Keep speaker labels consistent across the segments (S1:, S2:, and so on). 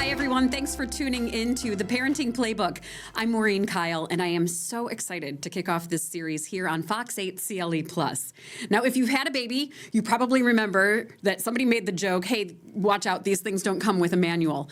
S1: Hi, everyone. Thanks for tuning into the Parenting Playbook. I'm Maureen Kyle, and I am so excited to kick off this series here on Fox 8 CLE+. Now, if you've had a baby, you probably remember that somebody made the joke, hey, watch out, these things don't come with a manual.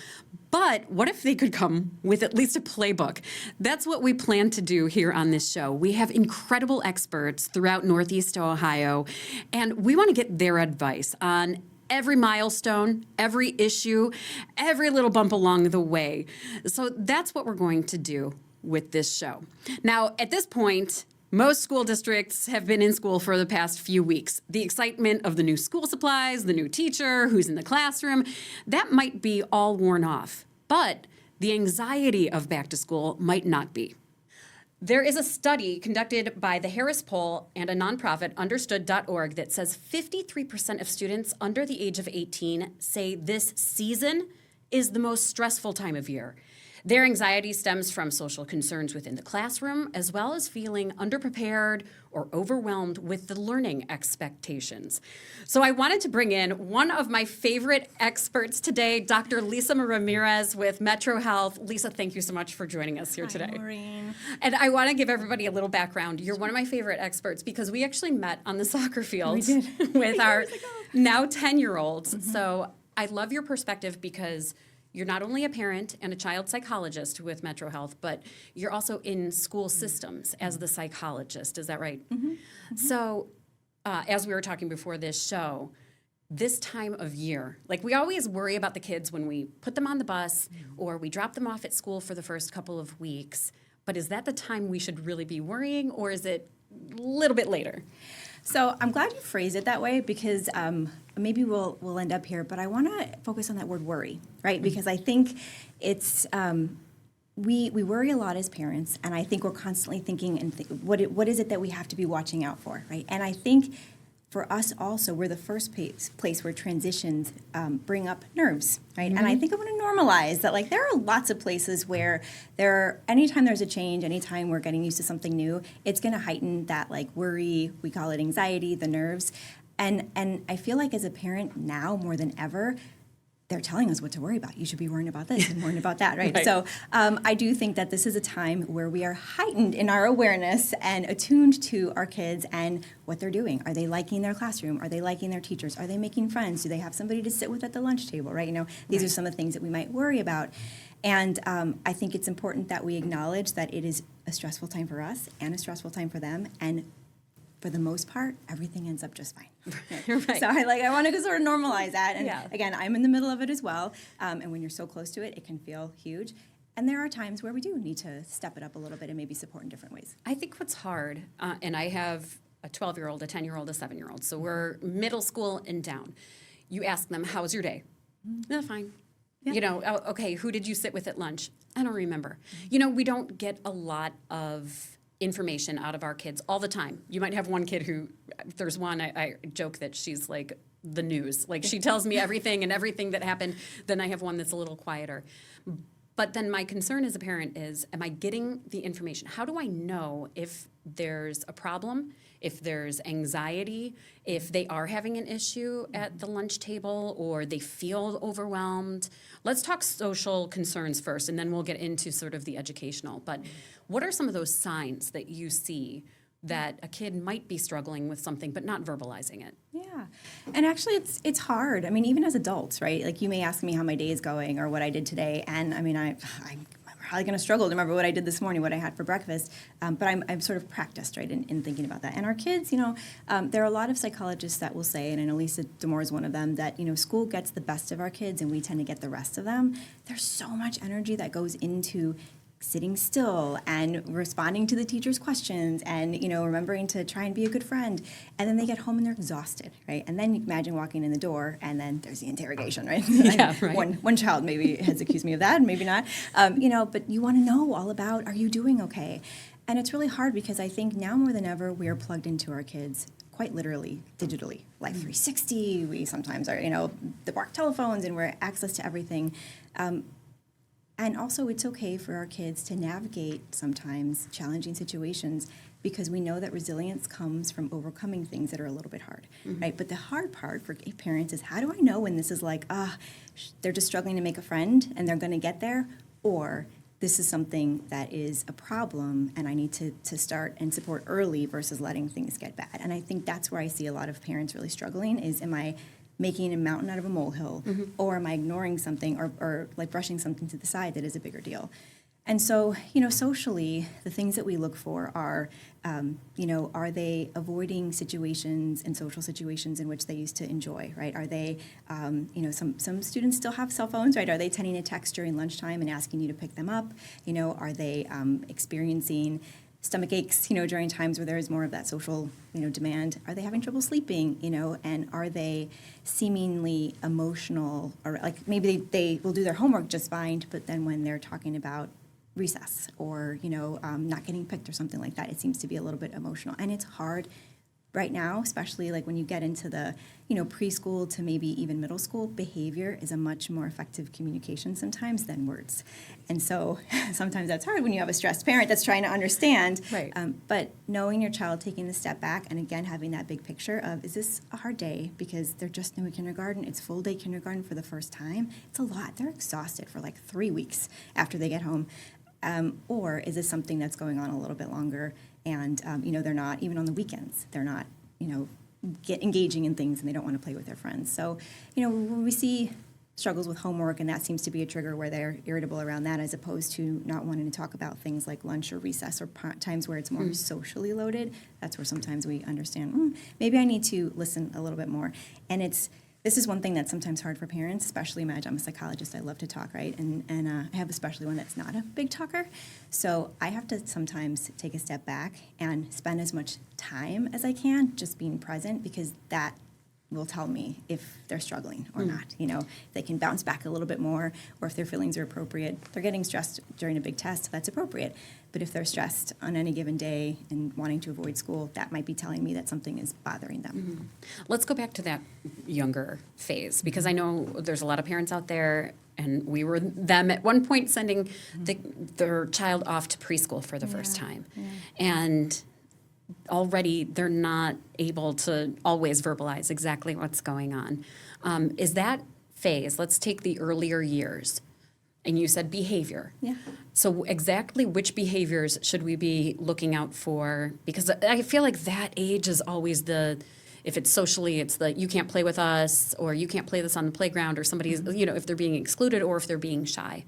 S1: But what if they could come with at least a playbook? That's what we plan to do here on this show. We have incredible experts throughout Northeast Ohio, and we want to get their advice on every milestone, every issue, every little bump along the way. So that's what we're going to do with this show. Now, at this point, most school districts have been in school for the past few weeks. The excitement of the new school supplies, the new teacher, who's in the classroom, that might be all worn off. But the anxiety of back to school might not be. There is a study conducted by the Harris Poll and a nonprofit, understood.org, that says 53% of students under the age of 18 say this season is the most stressful time of year. Their anxiety stems from social concerns within the classroom, as well as feeling underprepared or overwhelmed with the learning expectations. So I wanted to bring in one of my favorite experts today, Dr. Lisa Ramirez with MetroHealth. Lisa, thank you so much for joining us here today.
S2: Hi, Maureen.
S1: And I want to give everybody a little background. You're one of my favorite experts because we actually met on the soccer field with our now 10-year-olds. Mm-hmm. So I love your perspective because you're not only a parent and a child psychologist with MetroHealth, but you're also in school systems as the psychologist. Is that right? Mm-hmm. Mm-hmm. So as we were talking before this show, this time of year, like we always worry about the kids when we put them on the bus or we drop them off at school for the first couple of weeks. But is that the time we should really be worrying, or is it a little bit later?
S2: So I'm glad you phrased it that way because maybe we'll end up here, but I want to focus on that word worry, right? Mm-hmm. Because I think it's we worry a lot as parents, and I think we're constantly thinking and what is it that we have to be watching out for, right? And I think for us also, we're the first place where transitions bring up nerves, right? Mm-hmm. And I think I want to normalize that, like, there are lots of places where anytime there's a change, anytime we're getting used to something new, it's going to heighten that, like, worry, we call it anxiety, the nerves. And I feel like as a parent now more than ever, they're telling us what to worry about. You should be worrying about this and worrying about that, right? Right. So I do think that this is a time where we are heightened in our awareness and attuned to our kids and what they're doing. Are they liking their classroom? Are they liking their teachers? Are they making friends? Do they have somebody to sit with at the lunch table, right? These are some of the things that we might worry about. And I think it's important that we acknowledge that it is a stressful time for us and a stressful time for them. And for the most part, everything ends up just fine. Right. So I want to sort of normalize that. And again, I'm in the middle of it as well. And when you're so close to it, it can feel huge. And there are times where we do need to step it up a little bit and maybe support in different ways.
S1: I think what's hard, and I have a 12-year-old, a 10-year-old, a 7-year-old, so we're middle school and down. You ask them, how's your day? Mm-hmm. No, fine. Yeah. Okay, who did you sit with at lunch? I don't remember. We don't get a lot of information out of our kids all the time. You might have one kid who, there's one, I joke that she's like the news. Like she tells me everything and everything that happened. Then I have one that's a little quieter. But then my concern as a parent is, am I getting the information? How do I know if there's a problem, if there's anxiety, if they are having an issue at the lunch table or they feel overwhelmed? Let's talk social concerns first, and then we'll get into sort of the educational. But what are some of those signs that you see that a kid might be struggling with something but not verbalizing it?
S2: Yeah. And actually it's hard. I mean, even as adults, right? Like you may ask me how my day is going or what I did today. And I mean, I'm probably going to struggle to remember what I did this morning, what I had for breakfast. But I'm sort of practiced, right, in thinking about that. And our kids, there are a lot of psychologists that will say, and I know Lisa D'Amore is one of them, that, school gets the best of our kids and we tend to get the rest of them. There's so much energy that goes into sitting still and responding to the teacher's questions and, remembering to try and be a good friend. And then they get home and they're exhausted, right? And then you imagine walking in the door and then there's the interrogation, right?
S1: Yeah, right.
S2: One child maybe has accused me of that, maybe not. But you want to know all about, are you doing okay? And it's really hard because I think now more than ever, we are plugged into our kids quite literally, digitally. Life 360, we sometimes are, the bark telephones and we're access to everything. And also, it's okay for our kids to navigate sometimes challenging situations because we know that resilience comes from overcoming things that are a little bit hard, right? But the hard part for parents is, how do I know when this is like, they're just struggling to make a friend and they're going to get there, or this is something that is a problem and I need to start and support early versus letting things get bad. And I think that's where I see a lot of parents really struggling is, am I making a mountain out of a molehill, or am I ignoring something or like brushing something to the side that is a bigger deal? And so, socially, the things that we look for are, are they avoiding situations and social situations in which they used to enjoy, right? Are they, some students still have cell phones, right? Are they tending to text during lunchtime and asking you to pick them up? Are they experiencing stomach aches, during times where there is more of that social, demand? Are they having trouble sleeping, and are they seemingly emotional, or like maybe they will do their homework just fine, but then when they're talking about recess or, not getting picked or something like that, it seems to be a little bit emotional. And it's hard right now, especially like when you get into the, preschool to maybe even middle school, behavior is a much more effective communication sometimes than words. And so sometimes that's hard when you have a stressed parent that's trying to understand.
S1: Right.
S2: But knowing your child taking the step back and again having that big picture of, is this a hard day because they're just new in kindergarten, it's full day kindergarten for the first time, it's a lot. They're exhausted for like 3 weeks after they get home. Or is this something that's going on a little bit longer and, they're not, even on the weekends, they're not, engaging in things and they don't want to play with their friends. So, when we see struggles with homework and that seems to be a trigger where they're irritable around that as opposed to not wanting to talk about things like lunch or recess or times where it's more socially loaded, that's where sometimes we understand, maybe I need to listen a little bit more. And this is one thing that's sometimes hard for parents, especially I'm a psychologist, I love to talk, right? And I have especially one that's not a big talker. So I have to sometimes take a step back and spend as much time as I can just being present, because that will tell me if they're struggling or not. If they can bounce back a little bit more, or if their feelings are appropriate. They're getting stressed during a big test, that's appropriate. But if they're stressed on any given day and wanting to avoid school, that might be telling me that something is bothering them.
S1: Let's go back to that younger phase, because I know there's a lot of parents out there, and we were them at one point sending their child off to preschool for the first time. And already they're not able to always verbalize exactly what's going on. Is that phase, let's take the earlier years, and you said behavior.
S2: Yeah.
S1: So exactly which behaviors should we be looking out for? Because I feel like that age is always if it's socially, it's you can't play with us, or you can't play this on the playground, or somebody's, if they're being excluded or if they're being shy.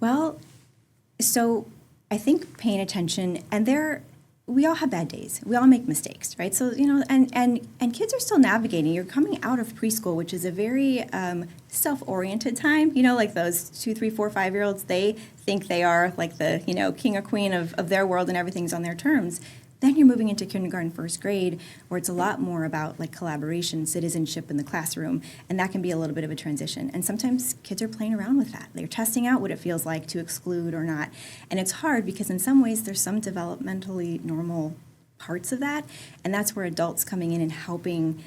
S2: Well, so I think paying attention, and we all have bad days. We all make mistakes, right? So, and kids are still navigating. You're coming out of preschool, which is a very self-oriented time. Like those 2, 3, 4, 5-year-olds, they think they are like the, king or queen of their world and everything's on their terms. Then you're moving into kindergarten, first grade, where it's a lot more about like collaboration, citizenship in the classroom, and that can be a little bit of a transition. And sometimes kids are playing around with that. They're testing out what it feels like to exclude or not. And it's hard because in some ways there's some developmentally normal parts of that, and that's where adults coming in and helping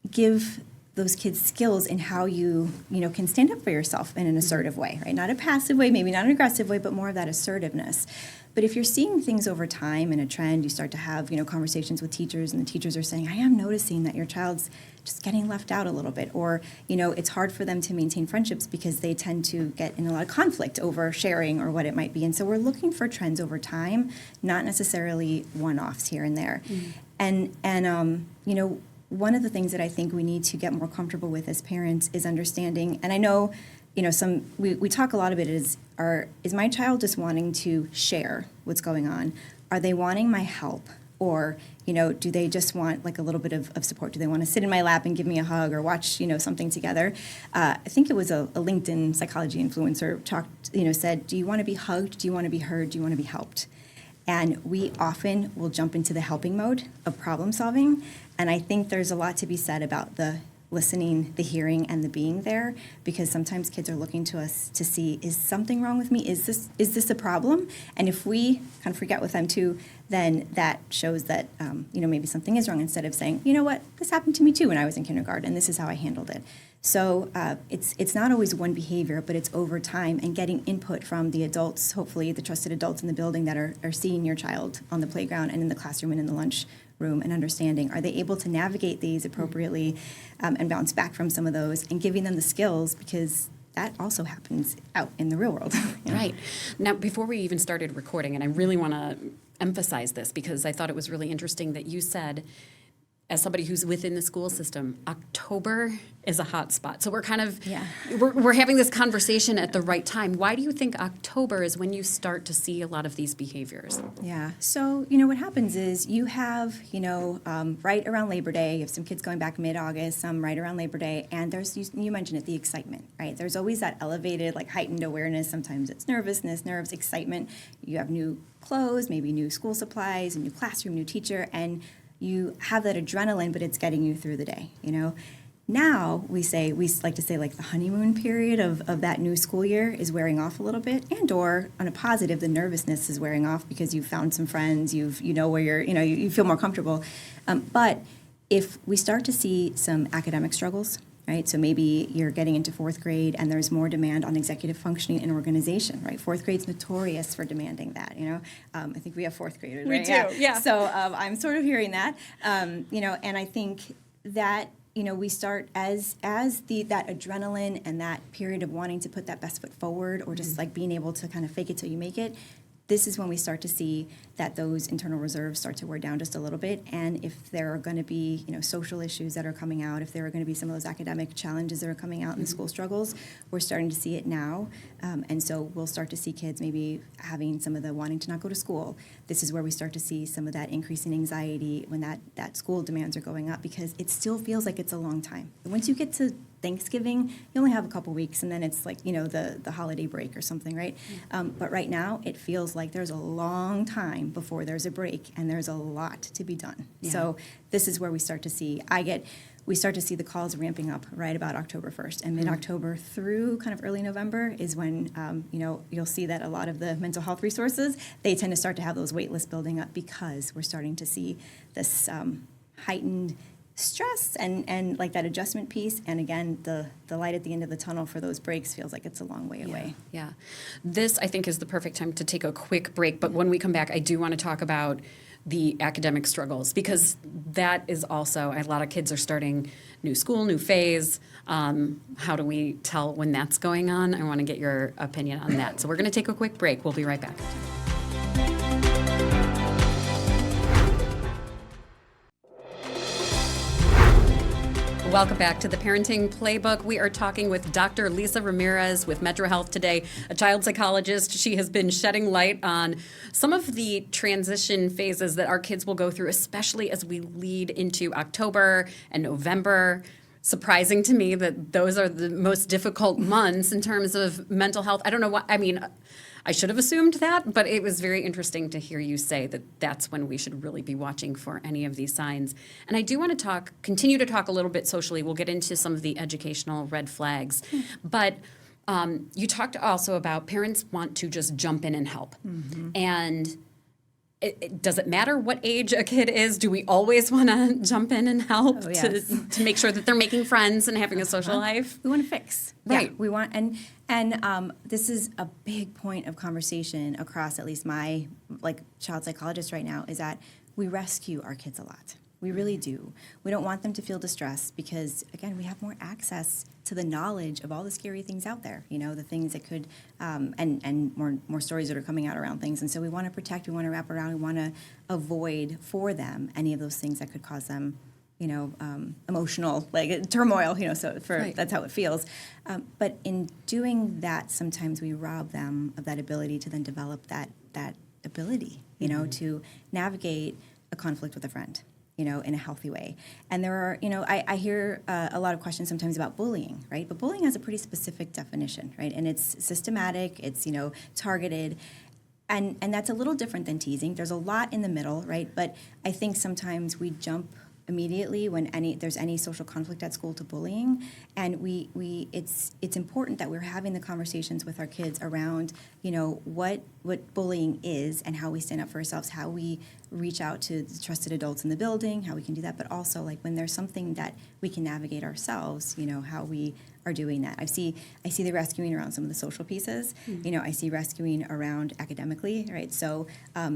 S2: give those kids skills in how you can stand up for yourself in an assertive way, right? Not a passive way, maybe not an aggressive way, but more of that assertiveness. But if you're seeing things over time in a trend, you start to have, conversations with teachers, and the teachers are saying, I am noticing that your child's just getting left out a little bit, or, it's hard for them to maintain friendships because they tend to get in a lot of conflict over sharing or what it might be. And so we're looking for trends over time, not necessarily one-offs here and there. And one of the things that I think we need to get more comfortable with as parents is understanding, and I know, we talk a lot about it, is my child just wanting to share what's going on? Are they wanting my help? Or, do they just want like a little bit of support? Do they want to sit in my lap and give me a hug or watch, something together? I think it was a LinkedIn psychology influencer said, do you want to be hugged? Do you want to be heard? Do you want to be helped? And we often will jump into the helping mode of problem solving. And I think there's a lot to be said about the listening, the hearing, and the being there, because sometimes kids are looking to us to see, is something wrong with me? Is this a problem? And if we kind of freak out with them too, then that shows that maybe something is wrong, instead of saying, you know what, this happened to me too when I was in kindergarten, and this is how I handled it. So it's not always one behavior, but it's over time and getting input from the adults, hopefully the trusted adults in the building that are seeing your child on the playground and in the classroom and in the lunch room, and understanding, are they able to navigate these appropriately and bounce back from some of those, and giving them the skills, because that also happens out in the real world.
S1: Right. Now, before we even started recording, and I really want to emphasize this because I thought it was really interesting that you said, as somebody who's within the school system, October is a hot spot. So we're kind of, we're having this conversation at the right time. Why do you think October is when you start to see a lot of these behaviors?
S2: Yeah. So, what happens is you have, right around Labor Day, you have some kids going back mid-August, some right around Labor Day, and there's, you mentioned it, the excitement, right? There's always that elevated, heightened awareness. Sometimes it's nervousness, nerves, excitement. You have new clothes, maybe new school supplies, a new classroom, new teacher, and you have that adrenaline, but it's getting you through the day, Now we like to say the honeymoon period of that new school year is wearing off a little bit, and or on a positive, the nervousness is wearing off because you've found some friends, you feel more comfortable. But if we start to see some academic struggles, right? So maybe you're getting into fourth grade and there's more demand on executive functioning and organization, right? Fourth grade's notorious for demanding that, I think we have fourth graders, right?
S1: We do, yeah.
S2: So I'm sort of hearing that, and I think that, we start as that adrenaline and that period of wanting to put that best foot forward, or just being able to kind of fake it till you make it. This is when we start to see that those internal reserves start to wear down just a little bit. And if there are going to be, social issues that are coming out, if there are going to be some of those academic challenges that are coming out in the school struggles, we're starting to see it now. And so we'll start to see kids maybe having some of the wanting to not go to school. This is where we start to see some of that increase in anxiety when that school demands are going up, because it still feels like it's a long time. Once you get to Thanksgiving, you only have a couple weeks, and then it's the holiday break or something, right? But right now, it feels like there's a long time before there's a break, and there's a lot to be done. Yeah. So this is where we start to see, we start to see the calls ramping up right about October 1st. And mid-October through kind of early November is when, you'll see that a lot of the mental health resources, they tend to start to have those wait lists building up, because we're starting to see this heightened stress and that adjustment piece, and again the light at the end of the tunnel for those breaks feels like it's a long way away.
S1: Yeah, this I think is the perfect time to take a quick break, but when we come back I do want to talk about the academic struggles, because that is also, a lot of kids are starting new school, new phase. How do we tell when that's going on? I want to get your opinion on that. So we're going to take a quick break. We'll be right back. Welcome back to the Parenting Playbook. We are talking with Dr. Lisa Ramirez with MetroHealth today, a child psychologist. She has been shedding light on some of the transition phases that our kids will go through, especially as we lead into October and November. Surprising to me that those are the most difficult months in terms of mental health. I don't know what, I should have assumed that, but it was very interesting to hear you say that that's when we should really be watching for any of these signs. And I do want to continue to talk a little bit socially. We'll get into some of the educational red flags. But you talked also about parents want to just jump in and help. And does it matter what age a kid is? Do we always want to jump in and help to make sure that they're making friends and having a social life?
S2: We want to fix.
S1: Right.
S2: Yeah, we want, and this is a big point of conversation across at least my child psychologist right now, is that we rescue our kids a lot. We really do. We don't want them to feel distressed because, again, we have more access to the knowledge of all the scary things out there, the things that could, and more stories that are coming out around things. And so we want to protect, we want to wrap around, we want to avoid for them any of those things that could cause them, emotional, turmoil, that's how it feels. But in doing that, sometimes we rob them of that ability to then develop that ability, to navigate a conflict with a friend, in a healthy way. And there are, I hear a lot of questions sometimes about bullying, right? But bullying has a pretty specific definition, right? And it's systematic, it's, targeted. And that's a little different than teasing. There's a lot in the middle, right? But I think sometimes we jump immediately when there's any social conflict at school to bullying, and it's important that we're having the conversations with our kids around, what bullying is and how we stand up for ourselves, how we reach out to the trusted adults in the building, how we can do that, but also like when there's something that we can navigate ourselves, how we are doing that. I see the rescuing around some of the social pieces. I see rescuing around academically, right? So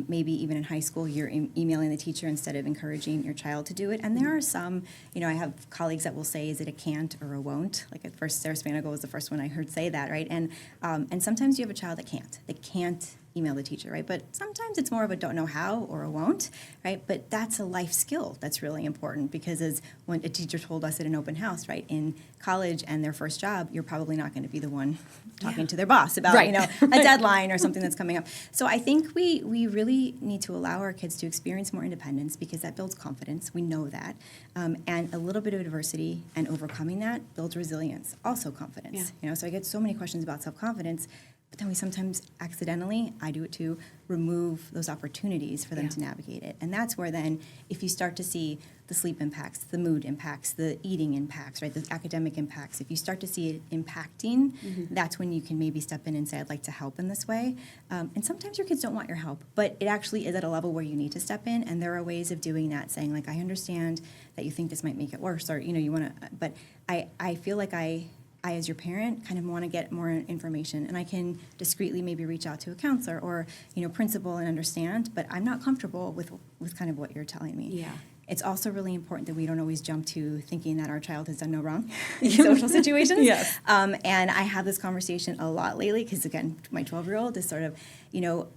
S2: maybe even in high school, you're emailing the teacher instead of encouraging your child to do it. And there are some, I have colleagues that will say, is it a can't or a won't? Like at first, Sarah Spanigal was the first one I heard say that, right? And sometimes you have a child that can't. They can't email the teacher, right? But sometimes it's more of a don't know how or a won't, right? But that's a life skill that's really important, because as when a teacher told us at an open house, right, in college and their first job, you're probably not going to be the one talking to their boss about,
S1: right.
S2: A deadline or something that's coming up. So I think we really need to allow our kids to experience more independence, because that builds confidence. We know that. And a little bit of adversity and overcoming that builds resilience, also confidence. So I get so many questions about self-confidence. But then we sometimes accidentally, I do it too, remove those opportunities for them to navigate it. And that's where then, if you start to see the sleep impacts, the mood impacts, the eating impacts, right, the academic impacts, if you start to see it impacting, that's when you can maybe step in and say, I'd like to help in this way. And sometimes your kids don't want your help, but it actually is at a level where you need to step in, and there are ways of doing that, saying, like, I understand that you think this might make it worse, or, you want to, but I feel like I, as your parent, kind of want to get more information, and I can discreetly maybe reach out to a counselor or, principal and understand, but I'm not comfortable with kind of what you're telling me.
S1: Yeah.
S2: It's also really important that we don't always jump to thinking that our child has done no wrong in social situations.
S1: Yes.
S2: And I have this conversation a lot lately, because, again, my 12-year-old is sort of,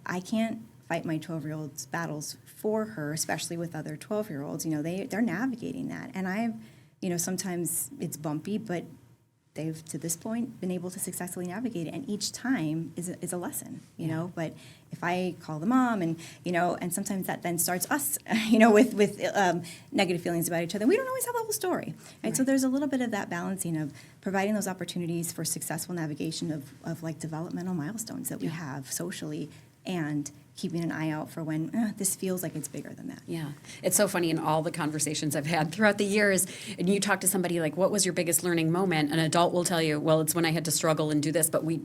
S2: I can't fight my 12-year-old's battles for her, especially with other 12-year-olds. They're navigating that. And sometimes it's bumpy, but they've, to this point, been able to successfully navigate it, and each time is a lesson, But if I call the mom, and and sometimes that then starts us, with negative feelings about each other. We don't always have the whole story, right? So there's a little bit of that balancing of providing those opportunities for successful navigation of like developmental milestones that we have socially, and keeping an eye out for when this feels like it's bigger than that.
S1: Yeah. It's so funny, in all the conversations I've had throughout the years, and you talk to somebody like, what was your biggest learning moment? An adult will tell you, well, it's when I had to struggle and do this, but we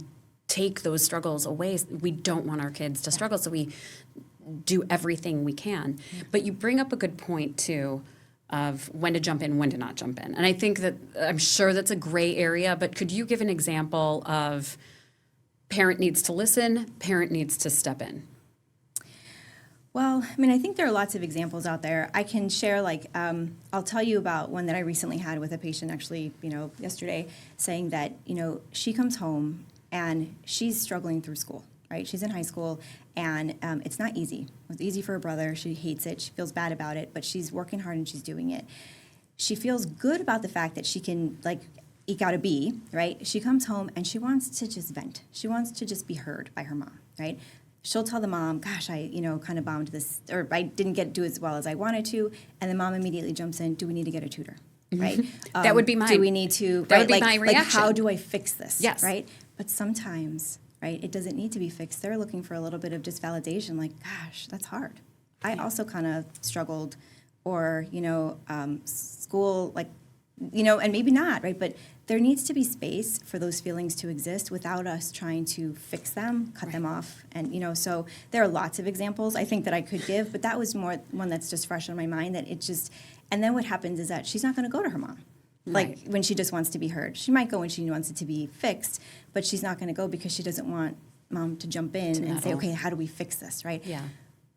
S1: take those struggles away. We don't want our kids to struggle, so we do everything we can. But you bring up a good point, too, of when to jump in, when to not jump in. And I think that, I'm sure that's a gray area, but could you give an example of parent needs to listen, parent needs to step in?
S2: Well, I think there are lots of examples out there. I can share, I'll tell you about one that I recently had with a patient, actually, yesterday, saying that, she comes home and she's struggling through school, right? She's in high school, and it's not easy. It was easy for her brother. She hates it. She feels bad about it, but she's working hard and she's doing it. She feels good about the fact that she can, eke out a B, right? She comes home and she wants to just vent. She wants to just be heard by her mom, right? She'll tell the mom, gosh, I, kind of bombed this, or I didn't do as well as I wanted to, and the mom immediately jumps in, do we need to get a tutor, right?
S1: That would be mine.
S2: Do we need to,
S1: that would be my reaction.
S2: How do I fix this,
S1: yes.
S2: right? But sometimes, right, it doesn't need to be fixed. They're looking for a little bit of just validation, like, gosh, that's hard. I also kind of struggled, or, school, and maybe not, right? But there needs to be space for those feelings to exist without us trying to fix them, cut them off. And, so there are lots of examples I think that I could give, but that was more one that's just fresh on my mind, that it just, and then what happens is that she's not going to go to her mom. Like when she just wants to be heard. She might go when she wants it to be fixed, but she's not going to go because she doesn't want mom to jump in and say, okay, how do we fix this, right?
S1: Yeah.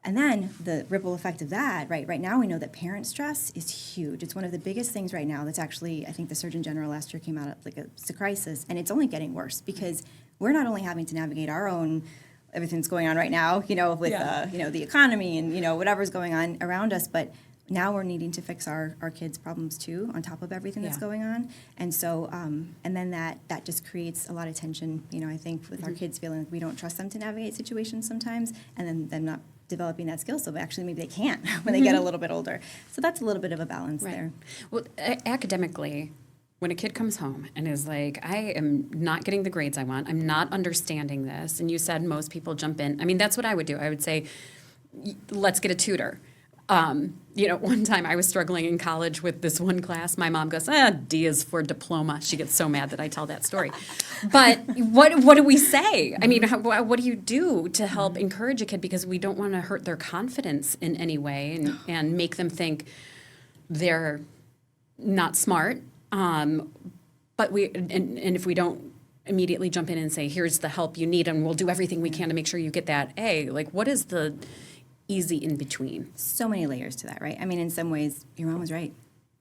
S2: And then the ripple effect of that, right now we know that parent stress is huge. It's one of the biggest things right now that's actually, I think the Surgeon General last year came out of it's a crisis, and it's only getting worse, because we're not only having to navigate our own, everything's going on right now, with, the economy and, whatever's going on around us, but now we're needing to fix our kids' problems too, on top of everything that's going on. And so, and then that just creates a lot of tension, I think, with our kids feeling like we don't trust them to navigate situations sometimes, and then them not developing that skill, so actually maybe they can't when they get a little bit older. So that's a little bit of a balance there.
S1: Well, academically, when a kid comes home and is like, I am not getting the grades I want, I'm not understanding this, and you said most people jump in. That's what I would do. I would say, let's get a tutor. One time I was struggling in college with this one class. My mom goes, D is for diploma. She gets so mad that I tell that story. But what do we say? I mean, what do you do to help encourage a kid? Because we don't want to hurt their confidence in any way and make them think they're not smart. But if we don't immediately jump in and say, here's the help you need, and we'll do everything we can to make sure you get that A, like, what is the easy in between?
S2: So many layers to that, right? I mean, in some ways, your mom was right.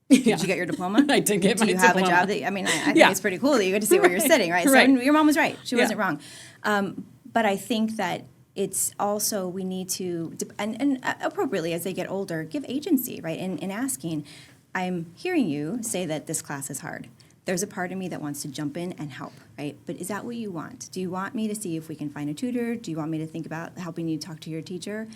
S1: Yeah.
S2: Did you get your diploma?
S1: I did get my diploma.
S2: Do you have a job that, I think it's pretty cool that you get to see where you're sitting, right?
S1: Right.
S2: So your mom was right. She wasn't wrong. But I think that it's also, we need to, and appropriately as they get older, give agency, right? In asking, I'm hearing you say that this class is hard. There's a part of me that wants to jump in and help, right? But is that what you want? Do you want me to see if we can find a tutor? Do you want me to think about helping you talk to your teacher?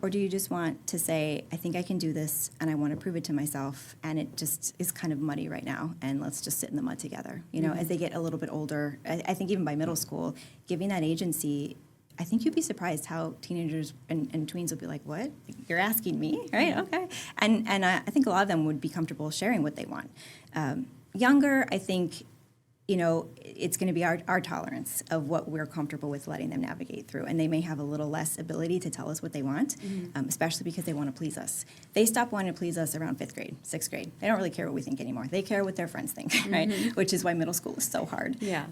S2: Or do you just want to say, I think I can do this, and I want to prove it to myself, and it just is kind of muddy right now, and let's just sit in the mud together. As they get a little bit older, I think even by middle school, giving that agency, I think you'd be surprised how teenagers and tweens will be like, what? You're asking me, right? Okay. And I think a lot of them would be comfortable sharing what they want. Younger, I think, it's going to be our tolerance of what we're comfortable with letting them navigate through. And they may have a little less ability to tell us what they want, especially because they want to please us. They stop wanting to please us around 5th grade, 6th grade. They don't really care what we think anymore. They care what their friends think, right? Which is why middle school is so hard.
S1: Yeah.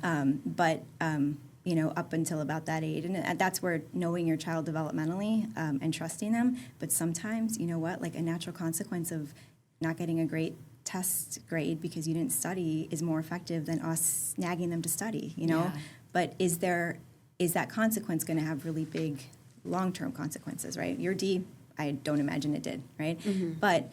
S2: But up until about that age. And that's where knowing your child developmentally and trusting them. But sometimes, like a natural consequence of not getting a great test grade because you didn't study is more effective than us nagging them to study,
S1: Yeah.
S2: But is that consequence going to have really big long-term consequences, right? Your D, I don't imagine it did, right? But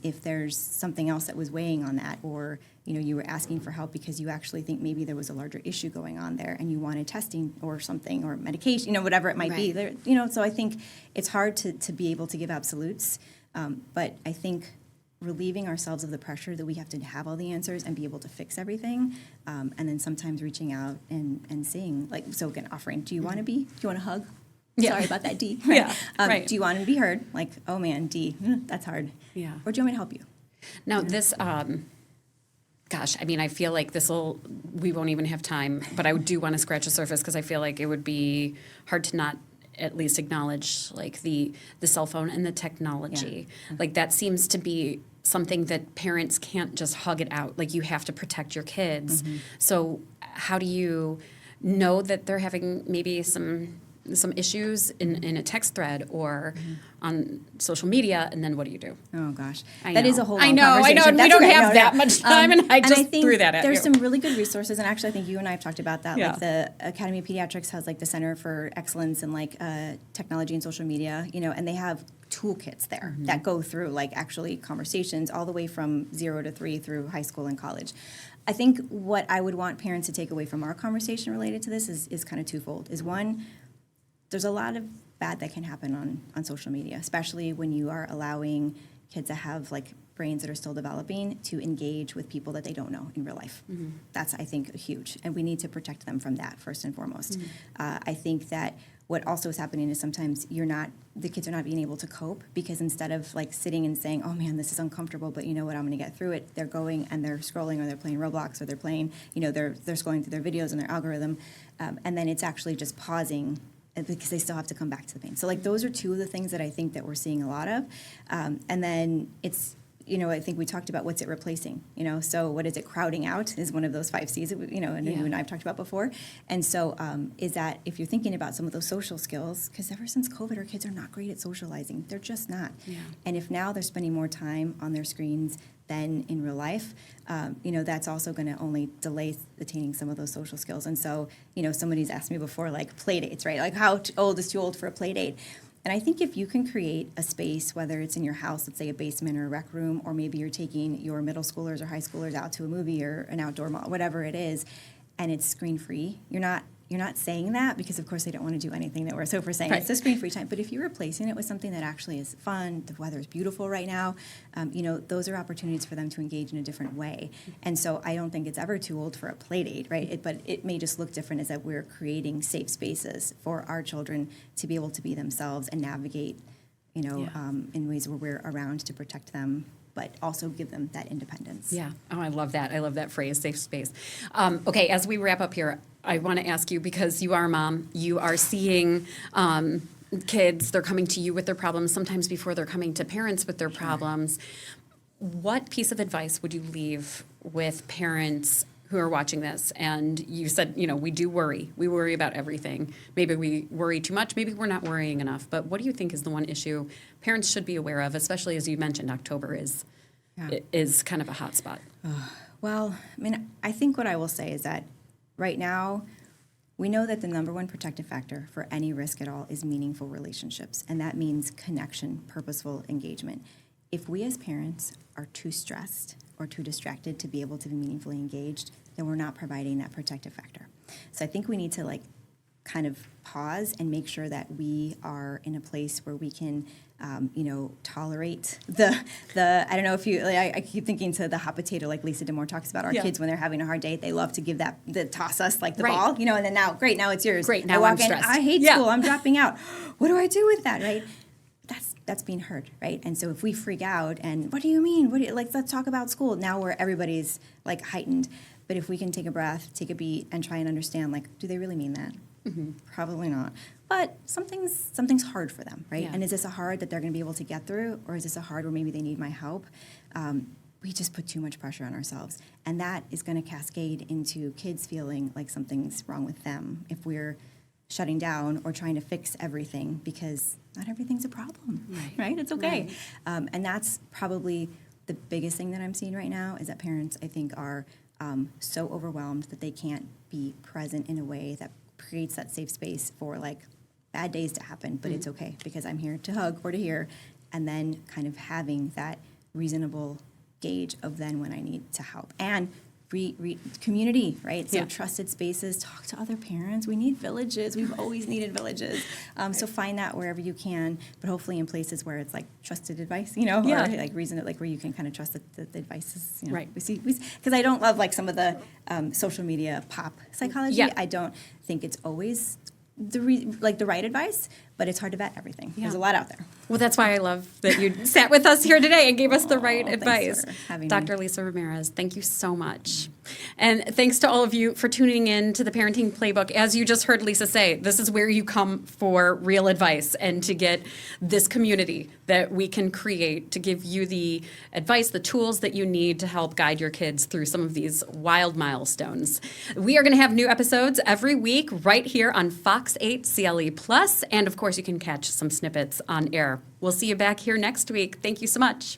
S2: if there's something else that was weighing on that, or you were asking for help because you actually think maybe there was a larger issue going on there and you wanted testing or something or medication, whatever it might be. There, so I think it's hard to be able to give absolutes, but I think relieving ourselves of the pressure that we have to have all the answers and be able to fix everything, and then sometimes reaching out and seeing, again, offering, do you want a hug?
S1: Yeah.
S2: Sorry about that, D.
S1: Yeah, right.
S2: Do you want to be heard? Like, oh man, D, that's hard.
S1: Yeah.
S2: Or do you want me to help you?
S1: Now this, I feel like we won't even have time, but I do want to scratch the surface because I feel like it would be hard to not at least acknowledge the cell phone and the technology.
S2: Yeah.
S1: Like that seems to be something that parents can't just hug it out. Like you have to protect your kids. So how do you know that they're having maybe some issues in a text thread or on social media, and then what do you do?
S2: Oh gosh,
S1: I
S2: that
S1: know.
S2: is a whole
S1: I
S2: long
S1: know.
S2: conversation.
S1: We don't have that much time, and I just
S2: think
S1: threw that at
S2: there's
S1: you.
S2: some really good resources, and actually I think you and I have talked about that.
S1: Yeah.
S2: Like the Academy of Pediatrics has the Center for Excellence in technology and social media, and they have toolkits there that go through actually conversations all the way from 0 to 3 through high school and college. I think what I would want parents to take away from our conversation related to this is kind of twofold. Is one, there's a lot of bad that can happen on social media, especially when you are allowing kids that have brains that are still developing to engage with people that they don't know in real life. That's, I think, huge, and we need to protect them from that first and foremost. I think that what also is happening is sometimes the kids are not being able to cope because instead of sitting and saying, oh man, this is uncomfortable, but you know what, I'm going to get through it, they're going and they're scrolling or they're playing Roblox or they're playing, they're scrolling through their videos and their algorithm, and then it's actually just pausing because they still have to come back to the pain. So those are two of the things that I think that we're seeing a lot of. And then it's, I think we talked about what's it replacing, so what is it crowding out is one of those 5 C's, and you and I have talked about before. And so is that if you're thinking about some of those social skills, because ever since COVID, our kids are not great at socializing. They're just not.
S1: Yeah.
S2: And if now they're spending more time on their screens than in real life, that's also going to only delay attaining some of those social skills. And so, somebody's asked me before, play dates, right? How old is too old for a play date? And I think if you can create a space, whether it's in your house, let's say a basement or a rec room, or maybe you're taking your middle schoolers or high schoolers out to a movie or an outdoor mall, whatever it is, and it's screen-free, you're not saying that because, of course, they don't want to do anything that we're so for saying. Right. It's a screen-free time. But if you're replacing it with something that actually is fun, the weather is beautiful right now, those are opportunities for them to engage in a different way. And so I don't think it's ever too old for a play date, right? But it may just look different is that we're creating safe spaces for our children to be able to be themselves and navigate in ways where we're around to protect them, but also give them that independence.
S1: Yeah. Oh, I love that. I love that phrase, safe space. Okay, as we wrap up here, I want to ask you, because you are a mom, you are seeing kids, they're coming to you with their problems, sometimes before they're coming to parents with their problems. What piece of advice would you leave with parents who are watching this? And you said, we do worry. We worry about everything. Maybe we worry too much. Maybe we're not worrying enough. But what do you think is the one issue parents should be aware of, especially as you mentioned, October is kind of a hot spot?
S2: Well, I think what I will say is that right now, we know that the number one protective factor for any risk at all is meaningful relationships, and that means connection, purposeful engagement. If we as parents are too stressed or too distracted to be able to be meaningfully engaged, then we're not providing that protective factor. So I think we need to kind of pause and make sure that we are in a place where we can tolerate the I don't know if you I keep thinking to the hot potato, like Lisa DeMore talks about. Our kids, when they're having a hard day, they love to give toss us the ball, and then now it's yours.
S1: Great, now
S2: I walk
S1: I'm stressed.
S2: I hate school, I'm dropping out. What do I do with that, right? That's being heard, right? And so if we freak out and what do you mean? Let's talk about school now, where everybody's heightened. But if we can take a breath, take a beat, and try and understand, do they really mean that? Mm-hmm. Probably not. But something's hard for them, right? Yeah. And is this a hard that they're going to be able to get through, or is this a hard where maybe they need my help? We just put too much pressure on ourselves, and that is going to cascade into kids feeling like something's wrong with them if we're shutting down or trying to fix everything, because not everything's a problem, right? It's okay. Right. And that's probably the biggest thing that I'm seeing right now, is that parents, I think, are so overwhelmed that they can't be present in a way that creates that safe space for bad days to happen, but it's okay because I'm here to hug or to hear, and then kind of having that reasonable gauge of then when I need to help. And community, right? So trusted spaces, talk to other parents. We need villages. We've always needed villages. So find that wherever you can, but hopefully in places where it's trusted advice, or reason where you can kind of trust that the advice is,
S1: right.
S2: Because I don't love some of the social media pop psychology. Yeah. I don't think it's always the right advice, but it's hard to vet everything. Yeah. There's a lot out there.
S1: Well, that's why I love that you sat with us here today and gave us the right advice.
S2: Thanks for having
S1: Dr.
S2: me.
S1: Lisa Ramirez, thank you so much. And thanks to all of you for tuning in to the Parenting Playbook. As you just heard Lisa say, this is where you come for real advice and to get this community that we can create to give you the advice, the tools that you need to help guide your kids through some of these wild milestones. We are going to have new episodes every week right here on Fox 8 CLE Plus, and of course you can catch some snippets on air. We'll see you back here next week. Thank you so much.